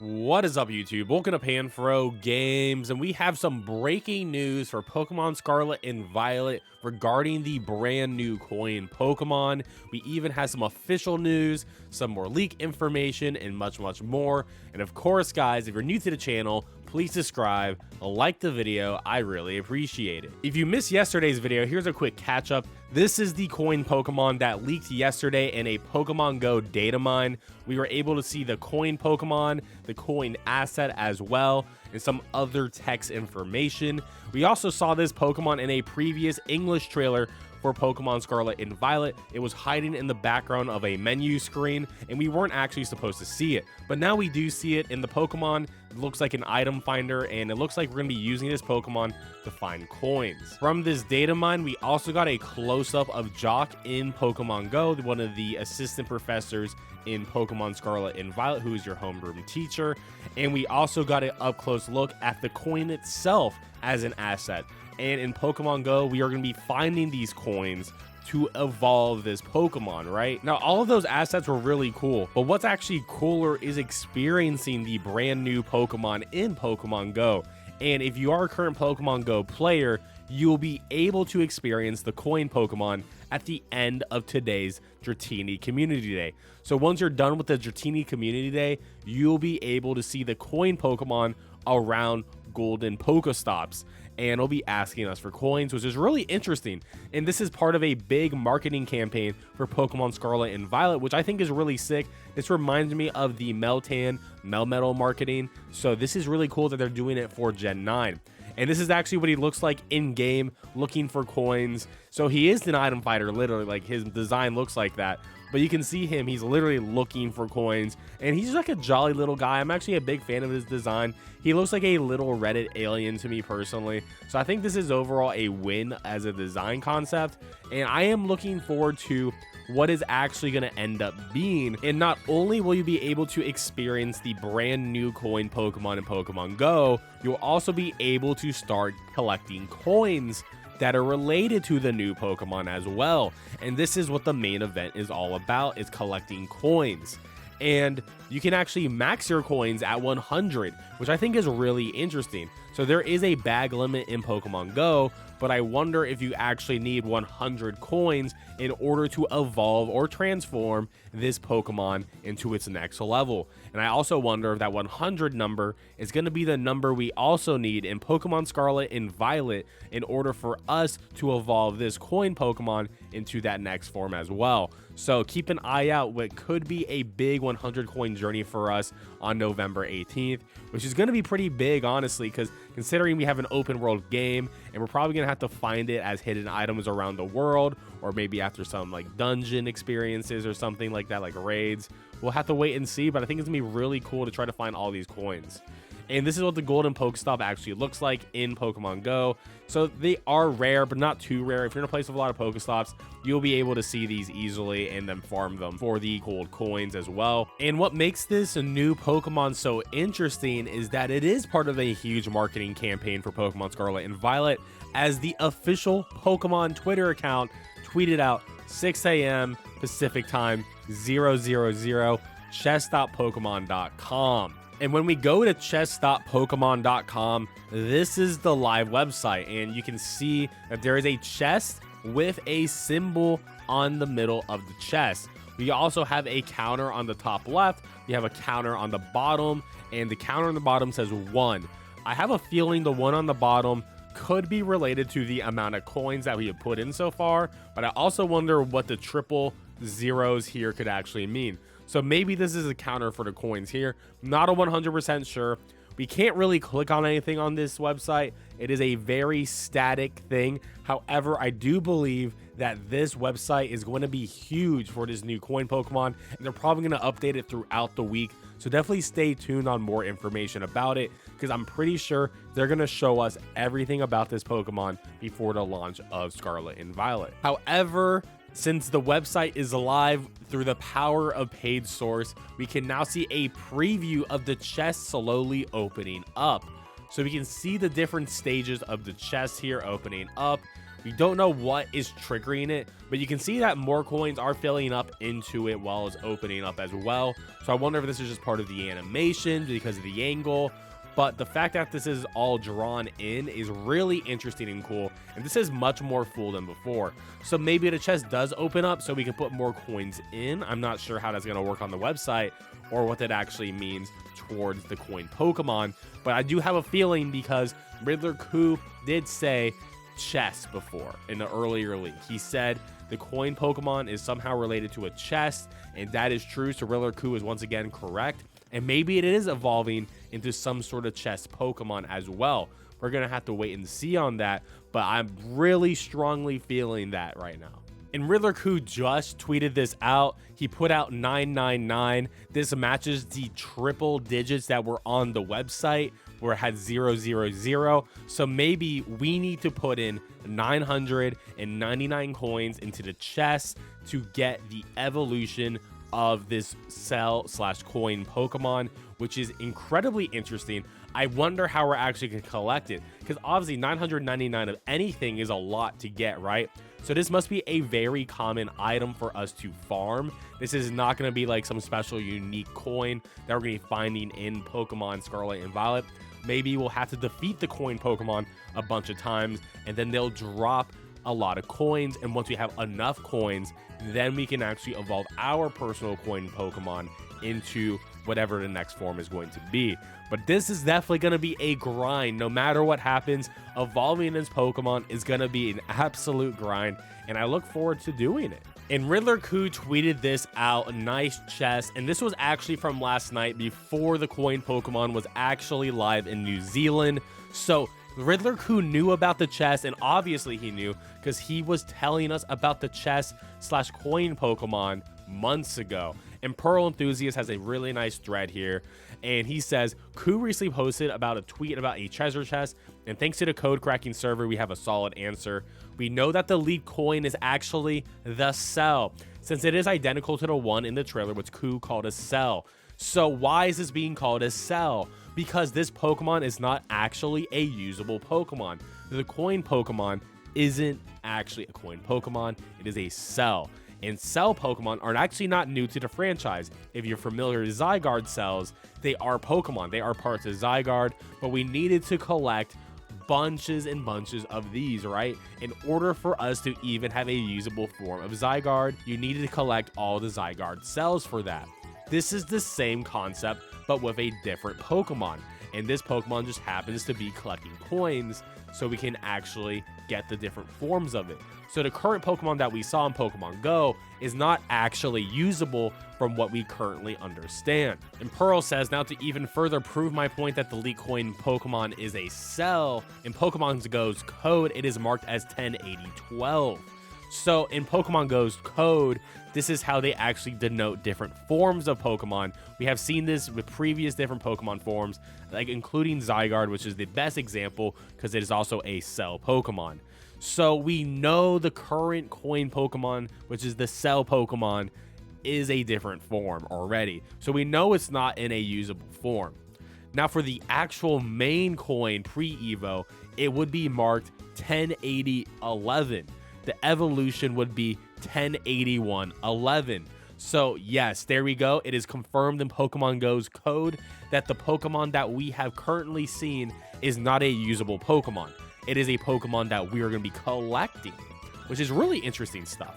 What is up, YouTube? Welcome to Panfro Games, and we have some breaking news for Pokemon Scarlet and Violet regarding the brand new coin Pokemon. We even have some official news, some more leak information, and much more. And of course, guys, if you're new to the channel, please subscribe, like the video, I really appreciate it. If you missed yesterday's video, here's a quick catch up. This is the coin Pokemon that leaked yesterday in a Pokemon Go data mine. We were able to see the coin Pokemon, the coin asset as well, and some other text information. We also saw this Pokemon in a previous English trailer for Pokemon Scarlet and Violet. It was hiding in the background of a menu screen, and we weren't actually supposed to see it. But now we do see it in the Pokemon. It looks like an item finder, and it looks like we're going to be using this Pokemon to find coins. From this data mine, we also got a close-up of Jock in Pokemon Go, one of the assistant professors in Pokemon Scarlet and Violet, who is your homeroom teacher. And we also got an up-close look at the coin itself as an asset. And in Pokemon Go, we are going to be finding these coins to evolve this Pokemon, right? Now, all of those assets were really cool, but what's actually cooler is experiencing the brand new Pokemon in Pokemon Go. And if you are a current Pokemon Go player, you'll be able to experience the coin Pokemon at the end of today's Dratini Community Day. So once you're done with the Dratini Community Day, you'll be able to see the coin Pokemon around golden Pokestops, and it'll be asking us for coins, which is really interesting. And this is part of a big marketing campaign for Pokemon Scarlet and Violet, which I think is really sick. This reminds me of the Meltan Melmetal marketing, so this is really cool that they're doing it for Gen 9. And this is actually what he looks like in game, looking for coins. So he is an item fighter, literally, like his design looks like that. But you can see him, he's literally looking for coins, and he's like a jolly little guy. I'm actually a big fan of his design. He looks like a little Reddit alien to me personally. So I think this is overall a win as a design concept, and I am looking forward to what is actually going to end up being. And not only will you be able to experience the brand new coin Pokemon in Pokemon Go, you'll also be able to start collecting coins that are related to the new Pokemon as well. And this is what the main event is all about, is collecting coins. And you can actually max your coins at 100, which I think is really interesting. So there is a bag limit in Pokemon Go, but I wonder if you actually need 100 coins in order to evolve or transform this Pokemon into its next level. And I also wonder if that 100 number is going to be the number we also need in Pokemon Scarlet and Violet in order for us to evolve this coin Pokemon into that next form as well. So keep an eye out what could be a big 100 coin journey for us on November 18th, which is going to be pretty big, honestly, because considering we have an open world game and we're probably going to have to find it as hidden items around the world, or maybe after some like dungeon experiences or something like that, like raids. We'll have to wait and see, but I think it's gonna be really cool to try to find all these coins. And this is what the golden Pokestop actually looks like in Pokemon Go. So they are rare, but not too rare. If you're in a place with a lot of Pokestops, you'll be able to see these easily and then farm them for the gold coins as well. And what makes this new Pokemon so interesting is that it is part of a huge marketing campaign for Pokemon Scarlet and Violet, as the official Pokemon Twitter account tweeted out 6 a.m. Pacific time 000 chess.pokemon.com. And when we go to chess.pokemon.com, this is the live website, and you can see that there is a chest with a symbol on the middle of the chest. We also have a counter on the top left, we have a counter on the bottom, and the counter on the bottom says 1. I have a feeling the 1 on the bottom could be related to the amount of coins that we have put in so far, but I also wonder what the triple zeros here could actually mean. So maybe this is a counter for the coins here. Not a 100% sure. We can't really click on anything on this website. It is a very static thing. However, I do believe that this website is going to be huge for this new coin Pokemon, and they're probably going to update it throughout the week. So definitely stay tuned on more information about it, because I'm pretty sure they're going to show us everything about this Pokemon before the launch of Scarlet and Violet. However, since the website is live through the power of paid source, we can now see a preview of the chest slowly opening up. So we can see the different stages of the chest here opening up. We don't know what is triggering it, but you can see that more coins are filling up into it while it's opening up as well. So I wonder if this is just part of the animation because of the angle. But the fact that this is all drawn in is really interesting and cool. And this is much more full than before. So maybe the chest does open up so we can put more coins in. I'm not sure how that's going to work on the website or what that actually means towards the coin Pokemon. But I do have a feeling because Riddler Coup did say chest before in the earlier leak. He said the coin Pokemon is somehow related to a chest. And that is true. So Riddler Coup is once again correct. And maybe it is evolving into some sort of chess Pokemon as well. We're going to have to wait and see on that, but I'm really strongly feeling that right now. And Riddler Coup just tweeted this out. He put out 999. This matches the triple digits that were on the website where it had 000. So maybe we need to put in 999 coins into the chest to get the evolution of this cell/coin Pokemon, which is incredibly interesting. I wonder how we're actually going to collect it, because obviously 999 of anything is a lot to get, right? So this must be a very common item for us to farm. This is not going to be like some special unique coin that we're going to be finding in Pokemon Scarlet and Violet. Maybe we'll have to defeat the coin Pokemon a bunch of times, and then they'll drop a lot of coins, and once we have enough coins, then we can actually evolve our personal coin Pokemon into whatever the next form is going to be. But this is definitely going to be a grind. No matter what happens, evolving this Pokemon is going to be an absolute grind, and I look forward to doing it. And Riddler Coup tweeted this out, a nice chest, and this was actually from last night before the coin Pokemon was actually live in New Zealand. So Riddler Coup knew about the chest, and obviously he knew because he was telling us about the chest/coin Pokemon months ago. And Pearl Enthusiast has a really nice thread here, and he says, Coup recently posted about a tweet about a treasure chest, and thanks to the code cracking server, we have a solid answer. We know that the lead coin is actually the cell, since it is identical to the one in the trailer, which Coup called a cell. So why is this being called a cell? Because this Pokemon is not actually a usable Pokemon. The coin Pokemon isn't actually a coin Pokemon, it is a cell. And cell Pokemon are actually not new to the franchise. If you're familiar with Zygarde cells, they are Pokemon. They are parts of Zygarde, but we needed to collect bunches and bunches of these, right? In order for us to even have a usable form of Zygarde, you needed to collect all the Zygarde cells for that. This is the same concept, but with a different Pokemon. And this Pokemon just happens to be collecting coins, so we can actually get the different forms of it. So the current Pokemon that we saw in Pokemon Go is not actually usable from what we currently understand. And Pearl says, now to even further prove my point that the lead coin Pokemon is a cell, in Pokemon Go's code, it is marked as 108012. So in Pokemon Go's code, this is how they actually denote different forms of Pokemon. We have seen this with previous different Pokemon forms, like including Zygarde, which is the best example because it is also a cell Pokemon. So we know the current coin Pokemon, which is the cell Pokemon, is a different form already. So we know it's not in a usable form. Now for the actual main coin pre-Evo, it would be marked 108011. The evolution would be 108111. So yes, there we go. It is confirmed in Pokemon Go's code that the Pokemon that we have currently seen is not a usable Pokemon. It is a Pokemon that we are going to be collecting, which is really interesting stuff.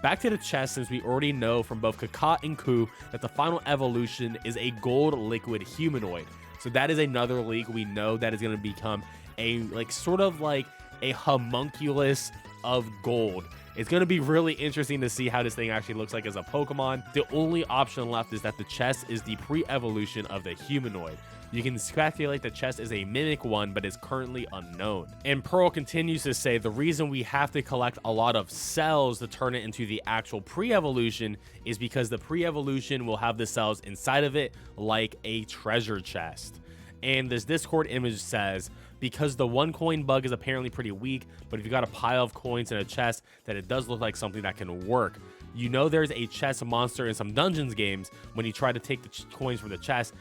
Back to the chest, since we already know from both Kakat and Coup that the final evolution is a gold liquid humanoid. So that is another leak we know that is going to become a sort of like a homunculus of gold. It's going to be really interesting to see how this thing actually looks like as a Pokemon. The only option left is that the chest is the pre-evolution of the humanoid. You can speculate the chest is a mimic one, but is currently unknown. And Pearl continues to say the reason we have to collect a lot of cells to turn it into the actual pre-evolution is because the pre-evolution will have the cells inside of it like a treasure chest. And this Discord image says, because the one coin bug is apparently pretty weak, but if you got a pile of coins in a chest, that it does look like something that can work. You know there's a chest monster in some dungeons games. When you try to take the coins from the chest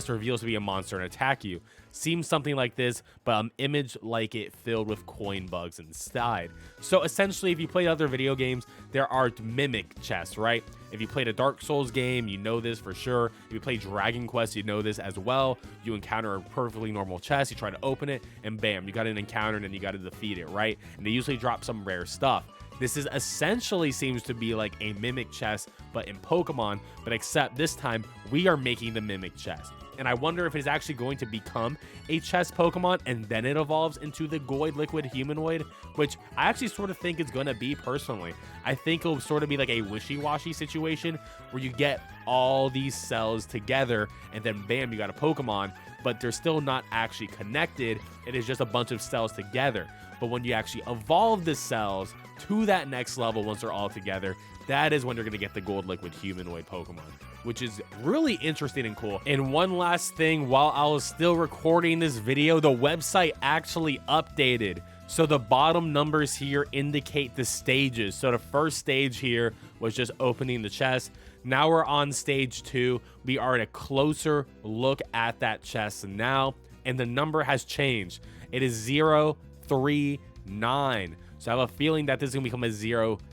reveals to be a monster and attack you. Seems something like this, but image like it filled with coin bugs inside. So essentially, if you play other video games, there are mimic chests, right? If you played a Dark Souls game, you know this for sure. If you play Dragon Quest, you know this as well. You encounter a perfectly normal chest, you try to open it, and bam, you got an encounter, and then you got to defeat it, right? And they usually drop some rare stuff. This is essentially seems to be like a mimic chest, but in Pokemon, but except this time, we are making the mimic chest. And I wonder if it's actually going to become a chest Pokemon and then it evolves into the Goid Liquid Humanoid, which I actually sort of think it's going to be personally. I think it'll sort of be like a wishy-washy situation where you get all these cells together and then bam, you got a Pokemon, but they're still not actually connected. It is just a bunch of cells together. But when you actually evolve the cells to that next level, once they're all together, that is when you're going to get the Gold Liquid Humanoid Pokemon, which is really interesting and cool. And one last thing, while I was still recording this video, the website actually updated. So the bottom numbers here indicate the stages. So the first stage here was just opening the chest. Now we're on stage 2. We are at a closer look at that chest now, and the number has changed. It is 039. So I have a feeling that this is going to become a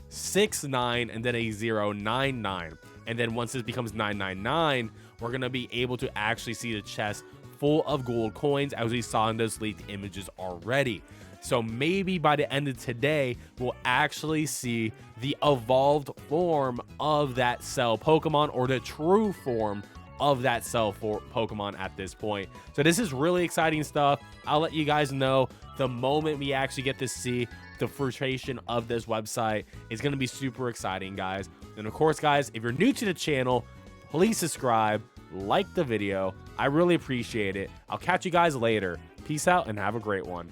069 and then a 099. And then once this becomes 999, we're going to be able to actually see the chest full of gold coins, as we saw in those leaked images already. So maybe by the end of today, we'll actually see the evolved form of that cell Pokemon, or the true form of that cell for Pokemon at this point. So this is really exciting stuff. I'll let you guys know the moment we actually get to see the fruition of this website. Is going to be super exciting, guys. And of course, guys, if you're new to the channel, please subscribe, like the video. I really appreciate it. I'll catch you guys later. Peace out and have a great one.